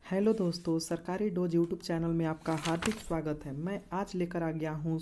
Hello दोस्तों, सरकारी dose YouTube channel में आपका हार्दिक स्वागत है। मैं आज लेकर आ गया हूँ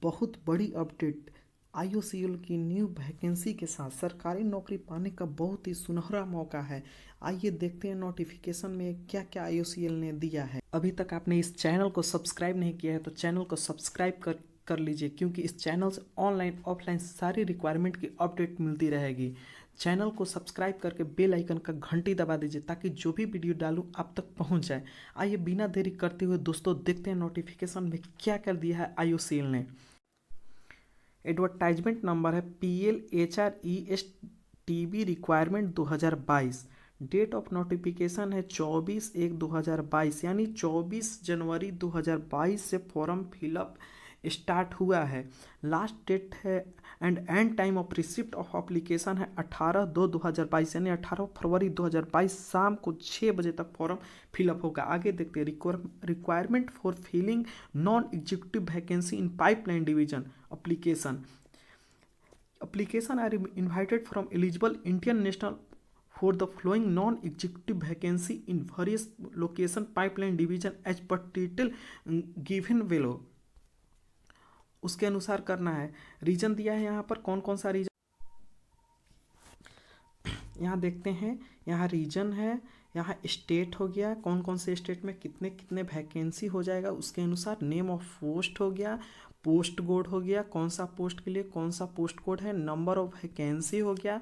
बहुत बड़ी अपडेट। आईओसीएल की न्यू वैकेंसी के साथ सरकारी नौकरी पाने का बहुत ही सुनहरा मौका है। आइए देखते हैं नोटिफिकेशन में क्या क्या आईओसीएल ने दिया है। अभी तक आपने इस चैनल को सब्सक्राइब नहीं किया है तो चैनल को सब्सक्राइब कर लीजिए, क्योंकि इस चैनल से ऑनलाइन ऑफलाइन सारी रिक्वायरमेंट की अपडेट मिलती रहेगी। चैनल को सब्सक्राइब करके बेल आइकन का घंटी दबा दीजिए ताकि जो भी वीडियो डालूं आप तक पहुंच जाए। आइए बिना देरी करते हुए दोस्तों देखते हैं नोटिफिकेशन में क्या कर दिया है आईओसीएल ने। एडवर्टाइजमेंट नंबर है PLHRESTB requirement 2022। Date of notification है 24/1/2022, यानी 24 जनवरी 2022 से फॉर्म फिलअप स्टार्ट हुआ है। लास्ट डेट है and time of receipt of application है 18/2/2022, यानी 18 फरवरी 2022 शाम को 6 बजे तक फॉर्म फिलअप होगा। आगे देखते हैं requirement for filling non executive vacancy in pipeline division application are invited from eligible Indian national for the following non-executive vacancy in various location pipeline division as per title given below। उसके अनुसार करना है। Reason दिया है यहाँ पर, कौन कौन सा रीजन यहाँ देखते हैं। यहाँ रीजन है, यहाँ स्टेट हो गया, कौन कौन से स्टेट में कितने कितने वैकेंसी हो जाएगा उसके अनुसार। नेम ऑफ पोस्ट हो गया, पोस्ट कोड हो गया, कौन सा पोस्ट के लिए कौन सा पोस्ट कोड है। नंबर ऑफ वैकेंसी हो गया,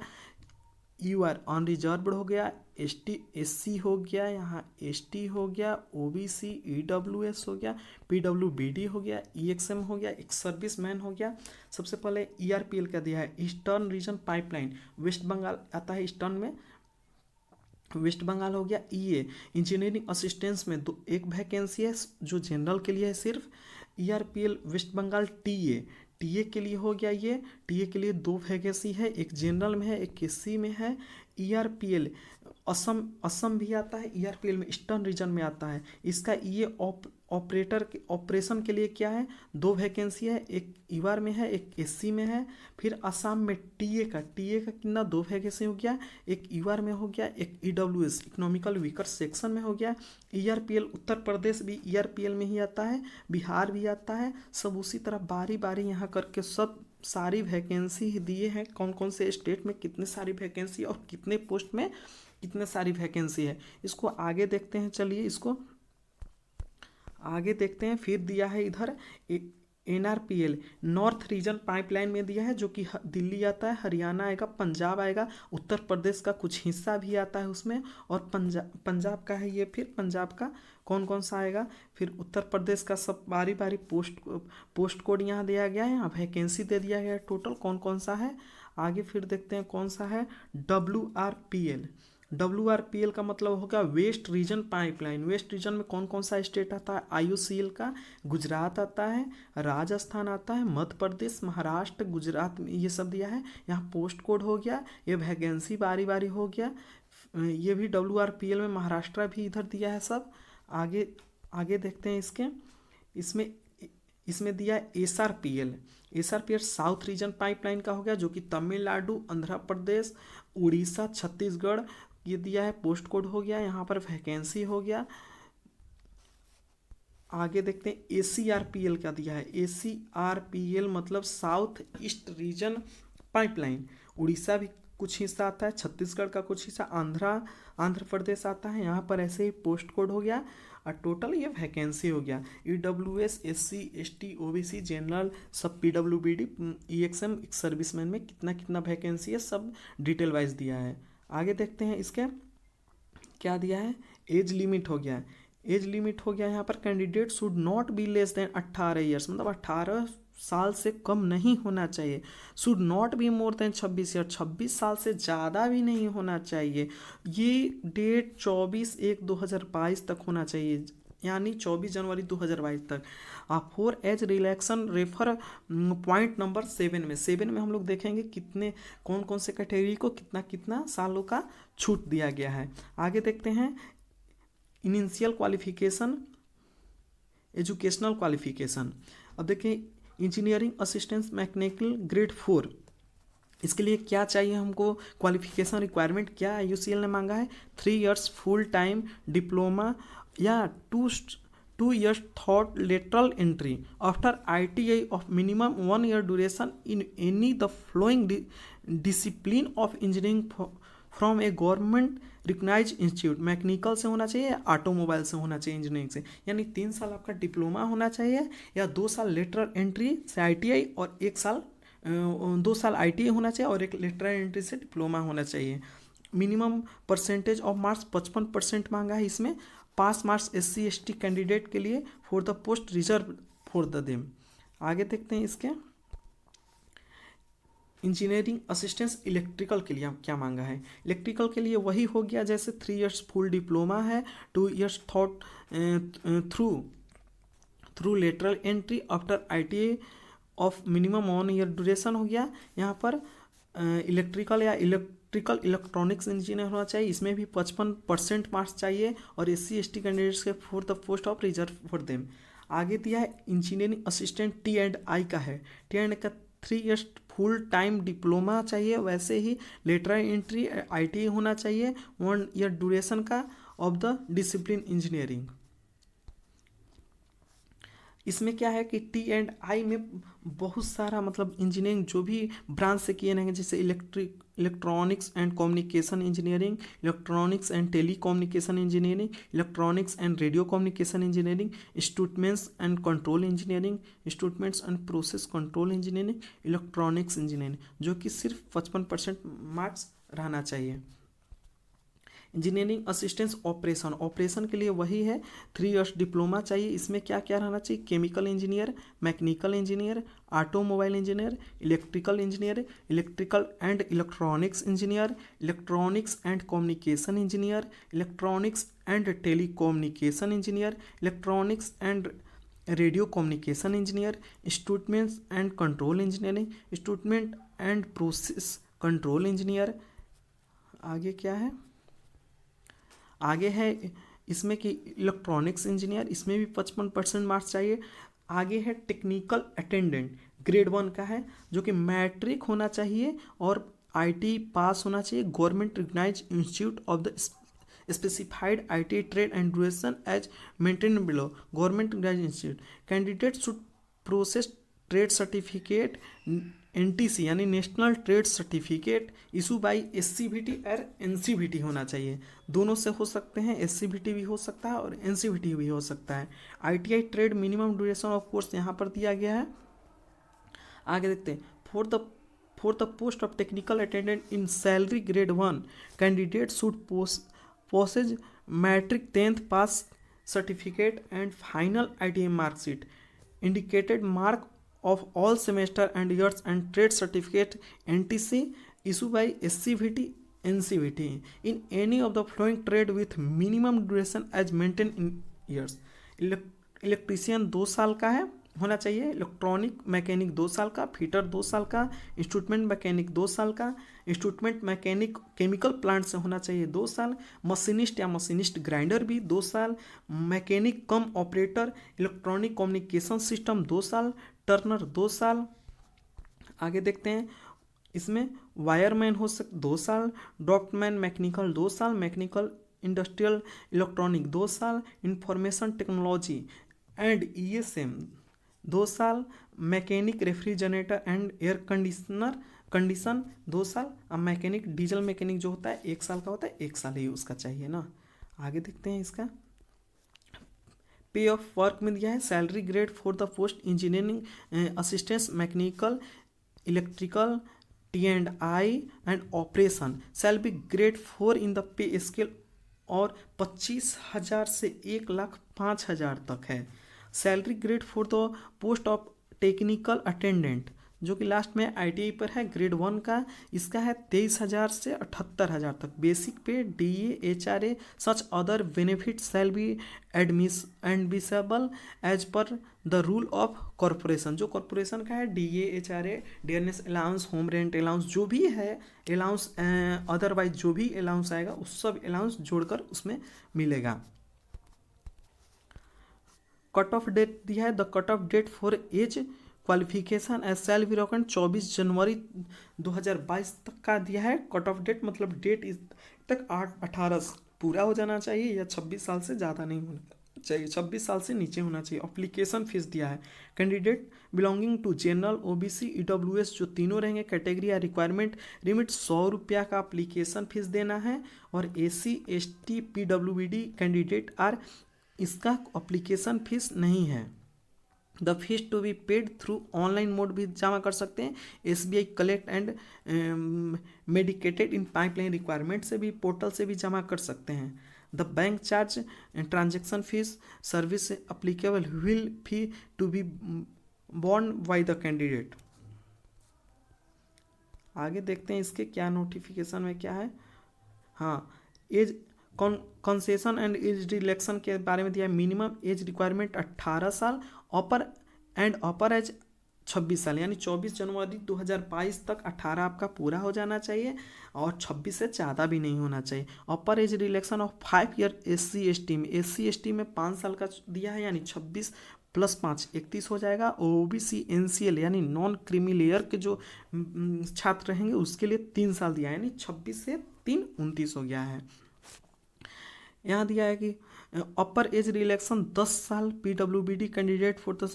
यू आर अनरिजर्व्ड हो गया, ST SC हो गया, यहाँ ST हो गया, OBC EWS हो गया, PWBD हो गया, EXM हो गया, एक सर्विस मैन हो गया। सबसे पहले ERPL का दिया है, eastern region pipeline, West Bengal आता है। ईस्टर्न में वेस्ट बंगाल हो गया। इंजीनियरिंग असिस्टेंस में एक वैकेंसी है जो जनरल के लिए है सिर्फ। ERPL वेस्ट बंगाल टीए के लिए हो गया। ये टीए के लिए 2 वैकेंसी है, एक जनरल में है, एक SC में है। ERPL असम भी आता है, ERPL में ईस्टर्न रीजन में आता है। इसका ये ऑपरेशन के लिए क्या है, 2 वैकेंसी है, एक ईवार में है, एक SC में है। फिर असम में टीए का कितना 2 वैकेंसी हो गया, एक ईवार में हो गया, एक EWS इकोनॉमिकल वीकर सेक्शन में हो गया। ERPL उत्तर प्रदेश भी ERPL में ही आता है, बिहार भी आता है। सब उसी तरह बारी बारी यहाँ करके सब सारी वैकेंसी दिए हैं, कौन कौन से स्टेट में कितने सारी वैकेंसी और कितने पोस्ट में कितने सारी वैकेंसी है। इसको आगे देखते हैं, चलिए इसको आगे देखते हैं। फिर दिया है इधर NRPL नॉर्थ रीजन पाइपलाइन में दिया है, जो कि दिल्ली आता है, हरियाणा आएगा, पंजाब आएगा, उत्तर प्रदेश का कुछ हिस्सा भी आता है उसमें, और पंजाब का है ये। फिर पंजाब का कौन कौन सा आएगा, फिर उत्तर प्रदेश का सब बारी बारी पोस्ट कोड यहाँ दिया गया है, यहाँ वैकेंसी दे दिया गया है टोटल कौन कौन सा है। आगे फिर देखते हैं कौन सा है। WRPL का मतलब होगा west region pipeline. West region में कौन कौन सा स्टेट आता है आईओसीएल का, गुजरात आता है, राजस्थान आता है, मध्य प्रदेश, महाराष्ट्र, गुजरात में ये सब दिया है। यहाँ पोस्ट कोड हो गया, ये वैकेंसी बारी बारी हो गया। ये भी WRPL में महाराष्ट्र भी इधर दिया है सब। आगे आगे देखते हैं इसमें दिया है SRPL साउथ रीजन पाइपलाइन का हो गया, जो कि तमिलनाडु, आंध्र प्रदेश, उड़ीसा, छत्तीसगढ़ ये दिया है। पोस्ट कोड हो गया, यहाँ पर वैकेंसी हो गया। आगे देखते हैं ACRPL का दिया है। ACRPL मतलब south east region pipeline. Orissa भी कुछ हिस्सा आता है, छत्तीसगढ़ का कुछ हिस्सा, आंध्र प्रदेश आता है। यहाँ पर ऐसे ही पोस्ट कोड हो गया और टोटल ये वैकेंसी हो गया। EWS SC ST OBC general सब PWBD EXM सर्विसमैन में कितना कितना वैकेंसी है सब डिटेल वाइज दिया है। आगे देखते हैं इसके क्या दिया है। एज लिमिट हो गया, यहाँ पर candidate should not be less than 18 years, मतलब 18 साल से कम नहीं होना चाहिए। Should not be more than 26 year, 26 साल से ज़्यादा भी नहीं होना चाहिए। ये डेट 24/1/2022 तक होना चाहिए, यानी 24 जनवरी 2022 तक। For age relaxation refer point number 7 में हम लोग देखेंगे कितने कौन कौन से कैटेगरी को कितना कितना सालों का छूट दिया गया है। आगे देखते हैं इनिशियल क्वालिफिकेशन, एजुकेशनल क्वालिफिकेशन। अब देखें इंजीनियरिंग असिस्टेंट मैकेनिकल ग्रेड 4 इसके लिए क्या चाहिए हमको, क्वालिफिकेशन रिक्वायरमेंट क्या है यूसीएल ने मांगा है, 3 years फुल टाइम डिप्लोमा या 2 years through lateral entry after ITI of minimum 1 year duration in any the following discipline of engineering from a government recognise institute. Mechanical से होना चाहिए या ऑटोमोबाइल से होना चाहिए इंजीनियरिंग से, यानी 3 साल आपका डिप्लोमा होना चाहिए या 2 साल लेटरल एंट्री से ITI और 1 साल 2 साल ITI होना चाहिए और एक लेटरल एंट्री से डिप्लोमा होना चाहिए। मिनिमम परसेंटेज ऑफ मार्क्स 55% मांगा है इसमें। पास मार्क्स SC/ST कैंडिडेट के लिए for the post reserve for the them. आगे देखते हैं इसके इंजीनियरिंग असिस्टेंस इलेक्ट्रिकल के लिए क्या मांगा है। इलेक्ट्रिकल के लिए वही हो गया जैसे 3 years फुल डिप्लोमा है, 2 years thought through lateral entry after ITI of minimum 1 year duration हो गया। यहाँ पर इलेक्ट्रिकल या इलेक्ट्रॉनिक्स इंजीनियर होना चाहिए, इसमें भी 55% मार्क्स चाहिए और SC/ST कैंडिडेट्स के for the post of reserve for them. आगे दिया है इंजीनियरिंग असिस्टेंट T&I का है। T&I का 3 years फुल टाइम डिप्लोमा चाहिए, वैसे ही लेटरल एंट्री ITI होना चाहिए 1 year ड्यूरेशन का ऑफ द डिसिप्लिन इंजीनियरिंग। इसमें क्या है कि T&I में बहुत सारा मतलब इंजीनियरिंग जो भी ब्रांच से किए रहेंगे, जैसे electronics and communication engineering, electronics and telecommunication engineering, electronics and radio communication engineering, instruments and control engineering, instruments and process control engineering, electronics engineering, जो कि सिर्फ 55% मार्क्स रहना चाहिए। इंजीनियरिंग असिस्टेंस ऑपरेशन के लिए वही है, 3 years डिप्लोमा चाहिए। इसमें क्या क्या रहना चाहिए, chemical engineer, mechanical engineer, automobile engineer, electrical engineer, electrical and electronics engineer, electronics and communication engineer, electronics and telecommunication engineer, electronics and radio communication engineer, instruments and control engineering, instrument and process control engineer. आगे क्या है, आगे है इसमें कि electronics engineer, इसमें भी 55% marks चाहिए। आगे है टेक्निकल अटेंडेंट ग्रेड 1 का है, जो कि मैट्रिक होना चाहिए और ITI पास होना चाहिए, government recognise institute of the specified ITI trade and duration as maintain below government recognise institute. Candidate should process trade certificate NTC यानी national trade certificate issue by SCVT और NCVT होना चाहिए। दोनों से हो सकते हैं, SCVT भी हो सकता है और NCVT भी हो सकता है। ITI trade minimum duration of course यहाँ पर दिया गया है। आगे देखते हैं, for the post of technical attendant in salary grade 1 candidate should possess matric 10th pass certificate and final ITI marksheet indicated mark of all semester and years and trade certificate NTC issued by SCVT NCVT in any of the following trade with minimum duration as maintained in years। Electrician 2 साल का है होना चाहिए, electronic mechanic 2 साल का, fitter 2 साल का, instrument mechanic 2 साल का, इंस्ट्रूमेंट मैकेनिक केमिकल प्लांट से होना चाहिए 2 साल, मशीनिस्ट या मशीनिस्ट ग्राइंडर भी 2 साल, मैकेनिक कम ऑपरेटर इलेक्ट्रॉनिक कम्युनिकेशन सिस्टम 2 साल, टर्नर 2 साल। आगे देखते हैं, इसमें वायरमैन हो 2 साल, डॉक्टमैन मैकेनिकल 2 साल, मैकेनिकल इंडस्ट्रियल इलेक्ट्रॉनिक 2 साल, इंफॉर्मेशन टेक्नोलॉजी एंड ESM 2 साल, mechanic refrigerator and air condition 2 साल। अब मैकेनिक डीजल मैकेनिक जो होता है 1 साल का होता है, 1 साल ही उसका चाहिए ना। आगे देखते हैं इसका पे ऑफ वर्क में दिया है, salary grade for the post engineering assistance mechanical electrical T&I and operation shall be grade 4 in the pay scale और 25,000 से 1,05,000 तक है। Salary grade for the post of technical attendant जो कि लास्ट में ITI पर है ग्रेड 1 का, इसका है 23,000 से 78,000 तक। Basic pay DA HRA such other benefit shall be admissible as per the rule of corporation. जो कॉरपोरेशन का है DA HRA dearness allowance home rent allowance जो भी है अलाउंस अदरवाइज जो भी अलाउंस आएगा उस सब अलाउंस जोड़कर उसमें मिलेगा। कट ऑफ डेट दिया है, the cut off date for age qualification age shall be record 24 जनवरी 2022 तक का दिया है कट ऑफ डेट, मतलब डेट इस तक 18 पूरा हो जाना चाहिए या 26 साल से ज़्यादा नहीं होना चाहिए, 26 साल से नीचे होना चाहिए। अप्लीकेशन फीस दिया है candidate belonging to general OBC EWS जो तीनों रहेंगे कैटेगरी या रिक्वायरमेंट लिमिट 100 रुपया का अप्लीकेशन फीस देना है। और SC ST PWBD candidate are इसका अप्लीकेशन फीस नहीं है। The fees to be paid through online mode भी जमा कर सकते हैं, SBI collect and medicated in pipeline requirement से भी पोर्टल से भी जमा कर सकते हैं। The bank charge transaction fees service applicable will fee to be borne by the candidate. आगे देखते हैं इसके क्या नोटिफिकेशन में क्या है। हाँ, age concession and age relaxation के बारे में दिया है। मिनिमम एज रिक्वायरमेंट 18 साल, अपर एज 26 साल, यानी 24 जनवरी 2022 तक 18 आपका पूरा हो जाना चाहिए और 26 से ज़्यादा भी नहीं होना चाहिए। Upper age relaxation of 5 year S C में 5 साल का दिया है, यानी 26 + 5 31 हो जाएगा। OBC NCL यानी नॉन क्रीमी लेयर के जो छात्र रहेंगे उसके लिए 3 साल दिया है, यानी 26 से 3 29 हो गया है। यहाँ दिया है कि अपर एज रिलैक्सन 10 साल PWBD candidate for the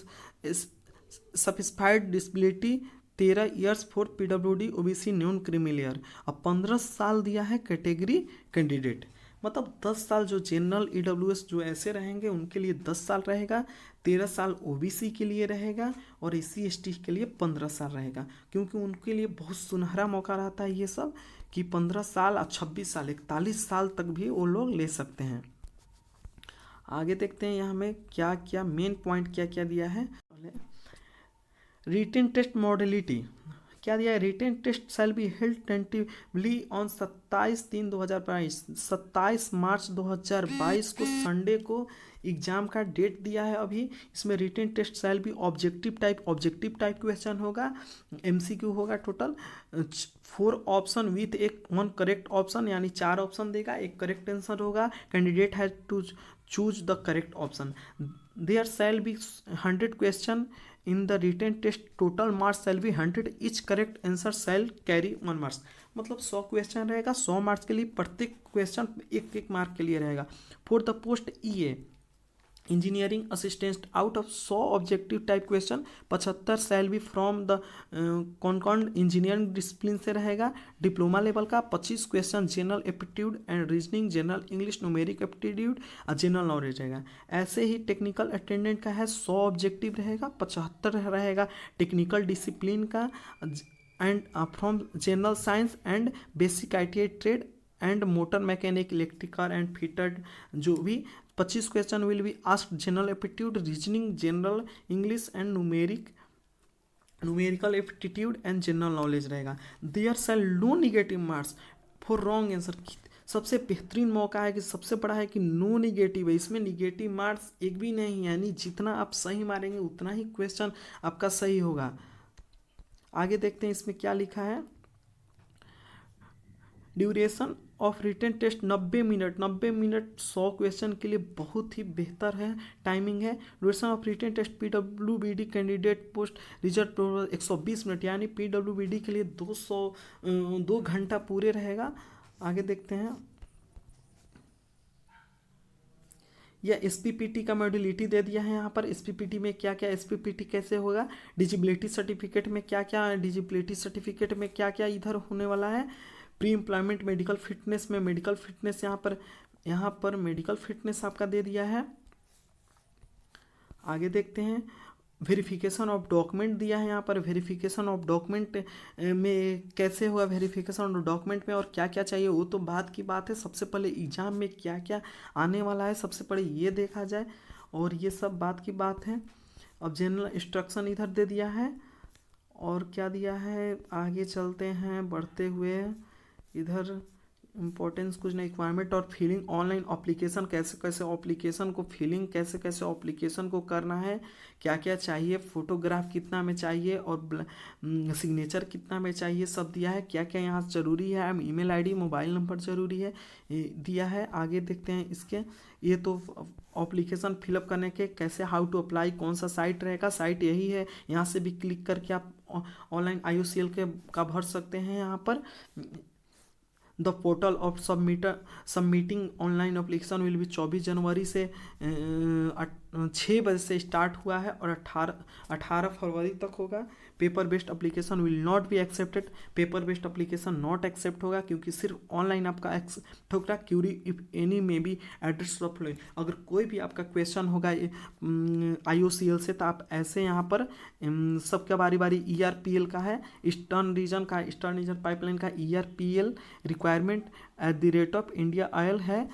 specified disability 13 years for PWD OBC non creamy layer. अब 15 साल दिया है कैटेगरी कैंडिडेट, मतलब 10 साल जो जनरल EWS जो ऐसे रहेंगे उनके लिए 10 साल रहेगा, 13 साल OBC के लिए रहेगा और SC ST के लिए 15 साल रहेगा, क्योंकि उनके लिए बहुत सुनहरा मौका रहता है ये सब कि 15 साल और 26 साल 41 साल तक भी वो लोग ले सकते हैं। आगे देखते हैं यहाँ में क्या क्या मेन पॉइंट क्या क्या दिया है। रिटन टेस्ट मॉडलिटी क्या दिया है। Written test shall be held tentatively on 27/3/2022, 27 मार्च 2022 को संडे को एग्जाम का डेट दिया है। अभी इसमें written test shall be objective type question होगा, MCQ होगा total 4 option with 1 correct option, यानी 4 ऑप्शन देगा, 1 करेक्ट आंसर होगा। Candidate has to choose the correct option. There shall be 100 question in the written test, total marks shall be 100, each correct answer shall carry 1 marks. मतलब 100 question रहेगा, 100 marks के लिए, प्रत्येक question 1-1 mark के लिए रहेगा। For the post EA engineering assistant out of 100 objective type question 75 shall be from the कौन engineering discipline से रहेगा। डिप्लोमा लेवल का 25 question general aptitude and reasoning, general English, numeric aptitude और जनरल नॉलेज रहेगा। ऐसे ही टेक्निकल अटेंडेंट का है 100 objective रहेगा, 75 रहेगा टेक्निकल डिसिप्लिन का and from general science and basic ITI trade and motor mechanic, electrical and fitted जो भी 25 question will be asked general aptitude, reasoning, general English and numerical aptitude and general knowledge रहेगा। There shall no negative marks for wrong answer. सबसे बेहतरीन मौका है कि सबसे बड़ा है कि नो निगेटिव है, इसमें निगेटिव मार्क्स एक भी नहीं, यानी जितना आप सही मारेंगे उतना ही क्वेश्चन आपका सही होगा। आगे देखते हैं इसमें क्या लिखा है। Duration of written test 90 minute 100 question के लिए बहुत ही बेहतर है, टाइमिंग है। Duration of written test PWBD candidate post result 120 minute, यानी PWBD के लिए 2 घंटा पूरे रहेगा। आगे देखते हैं, यह SPPT का मॉड्यूलिटी दे दिया है। यहाँ पर SPPT में क्या क्या, SPPT कैसे होगा, डिजिबिलिटी सर्टिफिकेट में क्या क्या, डिजिबिलिटी सर्टिफिकेट में क्या क्या इधर होने वाला है। प्री एम्प्लॉयमेंट मेडिकल फिटनेस में मेडिकल फिटनेस यहाँ पर मेडिकल फिटनेस आपका दे दिया है। आगे देखते हैं, वेरिफिकेशन ऑफ डॉक्यूमेंट दिया है। यहाँ पर वेरिफिकेशन ऑफ डॉक्यूमेंट में कैसे हुआ, वेरिफिकेशन ऑफ डॉक्यूमेंट में और क्या क्या चाहिए वो तो बाद की बात है। सबसे पहले एग्जाम में क्या क्या आने वाला है सबसे पहले ये देखा जाए, और ये सब बात की बात है। अब जनरल इंस्ट्रक्शन इधर दे दिया है, और क्या दिया है, आगे चलते हैं बढ़ते हुए। इधर इम्पोर्टेंस कुछ नहीं, रिक्वायरमेंट और फिलिंग ऑनलाइन एप्लीकेशन, कैसे कैसे एप्लीकेशन को फिलिंग, कैसे कैसे एप्लीकेशन को करना है, क्या क्या चाहिए, फोटोग्राफ कितना में चाहिए और सिग्नेचर कितना में चाहिए, सब दिया है। क्या क्या यहाँ ज़रूरी है, ईमेल आईडी, मोबाइल नंबर ज़रूरी है, ये दिया है। आगे देखते हैं इसके, ये तो एप्लीकेशन फिलअप करने के कैसे, हाउ टू अप्लाई, कौन सा साइट रहेगा, साइट यही है। यहाँ से भी क्लिक करके आप ऑनलाइन IOCL के का भर सकते हैं। यहाँ पर the portal of submitting online application will be 24 जनवरी से 6 बजे से स्टार्ट हुआ है और 18 फरवरी तक होगा। Paper based application will not be accepted, paper based application not accept होगा क्योंकि सिर्फ ऑनलाइन आपका एक्सेप्ट होगा। Query if any may be address of following, अगर कोई भी आपका क्वेश्चन होगा IOCL से तो आप ऐसे यहाँ पर सबका बारी बारी ERPL का है, ईस्टर्न रीजन का, ईस्टर्न रीजन पाइपलाइन का ERPL रिक्वायरमेंट @India Oil है,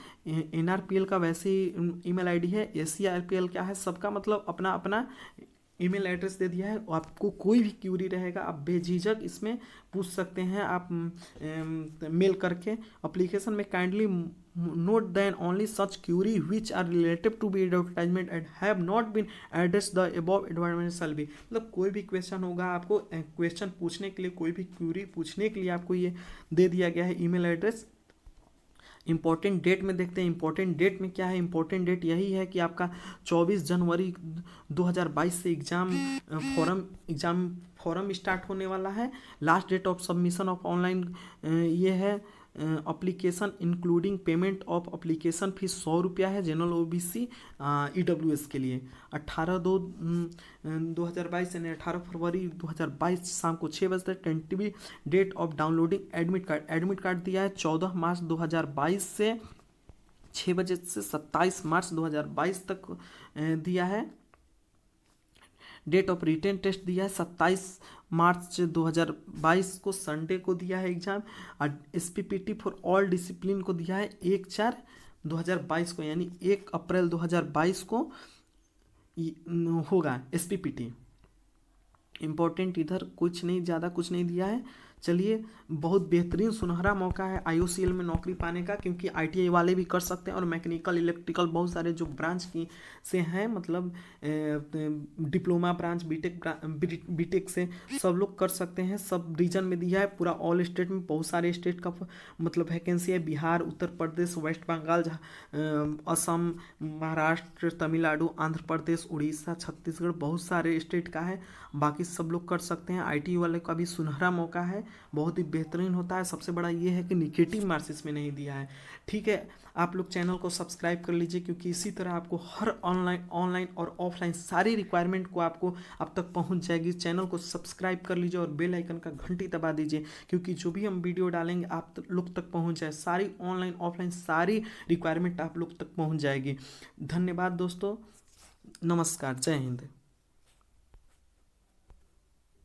NRPL का वैसे ही ईमेल आईडी है, SCRPL क्या है, सबका मतलब अपना अपना ईमेल एड्रेस दे दिया है। आपको कोई भी क्यूरी रहेगा आप बेझिझक इसमें पूछ सकते हैं, आप मेल करके। एप्लीकेशन में kindly note then only such query which are related to be advertisement and have not been address the above advertisement shall be, मतलब कोई भी क्वेश्चन होगा आपको क्वेश्चन पूछने के लिए, कोई भी क्यूरी पूछने के लिए आपको ये दे दिया गया है ईमेल एड्रेस। इंपॉर्टेंट डेट में देखते हैं, इंपॉर्टेंट डेट में क्या है, इंपॉर्टेंट डेट यही है कि आपका 24 जनवरी 2022 से फॉरम स्टार्ट होने वाला है। Last date of submission of online ये है application including payment of application fees 100 रुपया है जनरल OBC EWS के लिए। 18/2/2022 यानी 18 फरवरी 2022 शाम को 6 बजे तक। Tentative date of downloading admit card दिया है 14 मार्च 2022 से 6 बजे से 27 मार्च 2022 तक दिया है। डेट ऑफ रिटेन टेस्ट दिया है 27 मार्च 2022 को, संडे को दिया है exam. SPPT for all discipline को दिया है 1/4/2022 को, यानी 1 अप्रैल 2022 को होगा SPPT। इम्पोर्टेंट इधर कुछ नहीं, ज़्यादा कुछ नहीं दिया है। चलिए, बहुत बेहतरीन सुनहरा मौका है IOCL में नौकरी पाने का, क्योंकि ITI वाले भी कर सकते हैं और मैकेनिकल इलेक्ट्रिकल बहुत सारे जो ब्रांच की से हैं, मतलब डिप्लोमा ब्रांच, बीटेक से सब लोग कर सकते हैं। सब रीजन में दिया है, पूरा ऑल स्टेट में बहुत सारे स्टेट का मतलब वैकेंसी है। बिहार, उत्तर प्रदेश, वेस्ट बंगाल, असम, महाराष्ट्र, तमिलनाडु, आंध्र प्रदेश, उड़ीसा, छत्तीसगढ़, बहुत सारे स्टेट का है। बाकी सब लोग कर सकते हैं। ITI वाले का भी सुनहरा मौका है, बहुत ही बेहतरीन होता है। सबसे बड़ा ये है कि निगेटिव मार्क्स इसमें नहीं दिया है। ठीक है, आप लोग चैनल को सब्सक्राइब कर लीजिए, क्योंकि इसी तरह आपको हर ऑनलाइन और ऑफलाइन सारी रिक्वायरमेंट को आपको अब तक पहुंच जाएगी। चैनल को सब्सक्राइब कर लीजिए और बेल आइकन का घंटी दबा दीजिए, क्योंकि जो भी हम वीडियो डालेंगे आप लोग तक पहुंच जाए, सारी ऑनलाइन ऑफलाइन सारी रिक्वायरमेंट आप लोग तक पहुँच जाएगी। धन्यवाद दोस्तों, नमस्कार, जय हिंद।